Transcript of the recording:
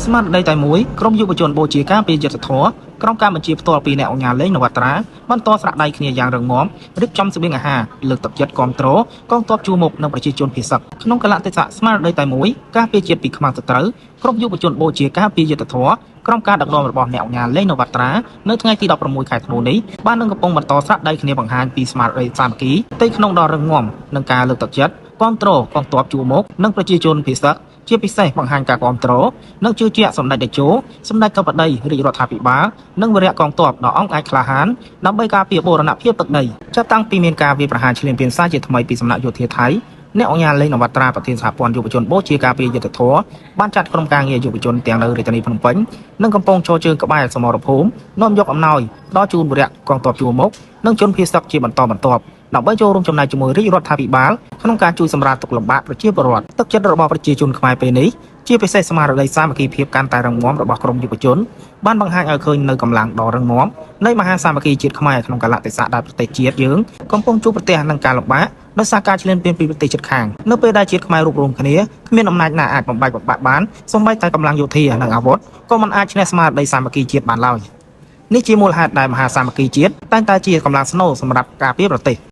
ស្មារតីតែមួយក្រុមយុវជនបូជាការពីយុទ្ធធរក្រុមការបញ្ជាផ្ទាល់ពីអ្នកអង្គការលេងនវត្រាបន្តស្រាក់ដៃគ្នាយ៉ាងរឹងមាំរៀបចំស្បៀងអាហារលើកទឹកចិត្តគាំទ្រកងទ័ពជួរមុខនិងប្រជាជនភាគសឹកក្នុងកលតិស័កស្មារតីតែមួយការពារជាតិពីខ្មាំងសត្រូវក្រុមយុវជនបូជាការពីយុទ្ធធរក្រុមការដឹកនាំរបស់អ្នកអង្គការលេងនវត្រានៅថ្ងៃទី16ខែធ្នូនេះបាននឹងកំពុងបន្តស្រាក់ដៃគ្នាបង្ហាញពីស្មារតីសាមគ្គីផ្ទៃក្នុងដ៏រឹងមាំនិងការលើកទឹកចិត្តគាំទ្រកងទ័ពជួរមុខនិងប្រជាជនភាគសឹកជាពិសេសបង្ហាញការគាំទ្រនិងជឿជាក់សម្ដេចតេជោសម្ដេចកបតីរាជរដ្ឋាភិបាលនិងវីរៈកងទ័ពដ៏អង់អាចក្លាហានដើម្បីការពារបូរណភាពទឹកដីចាប់តាំងពីមានការវាយប្រហារឈ្លានពានសារជាថ្មីពីសំណាក់យោធាថៃអ្នកអង្គការលេងនវត្រាប្រធានសហព័ន្ធយុវជនបូជាការពារយុទ្ធធរបានចាត់ក្រុមការងារយុវជនទាំងនៅរាជធានីភ្នំពេញនិងកំពុងចូលជើងក្បែរសមរភូមិនាំយកអំណោយដល់ជូនវីរៈកងទ័ពជួរមុខនិងជនភាគសឹកជាបន្តបន្ទាប់ដើម្បីចូលរួមចំណែកជាមួយរាជរដ្ឋាភិបាលក្នុងការជួយសម្រាលទុក្ខលំបាកប្រជាពលរដ្ឋទឹកចិត្តរបស់ប្រជាជនខ្មែរពេលនេះជាពិសេសស្មារតីសាមគ្គីភាពកាន់តែរឹងមាំរបស់ក្រុមយុវជនបានបង្ហាញឲ្យឃើញនៅកម្លាំងដ៏រឹងមាំនៃមហាសាមគ្គីជាតិខ្មែរក្នុងកាលៈទេសៈដែលប្រទេសជាតិយើងកំពុងជួបប្រទះនឹងការលំបាកដោយសារការឈ្លានពានពីប្រទេសជិតខាងនៅពេលដែលជាតិខ្មែររួបរวมគ្នាគ្មានអំណាចណាអាចបំបែកបំបាក់បានសូម្បីតែកម្លាំងយោធានិងអាវុធក៏មិនអាចឈ្នះស្មារតីសាមគ្គីជាតិបានឡើយនេះជាមូលហេតុដែលមហាសាមគ្គីជាតិតែងតែជាកម្លាំងស្នូលសម្រាប់ការពារប្រទេស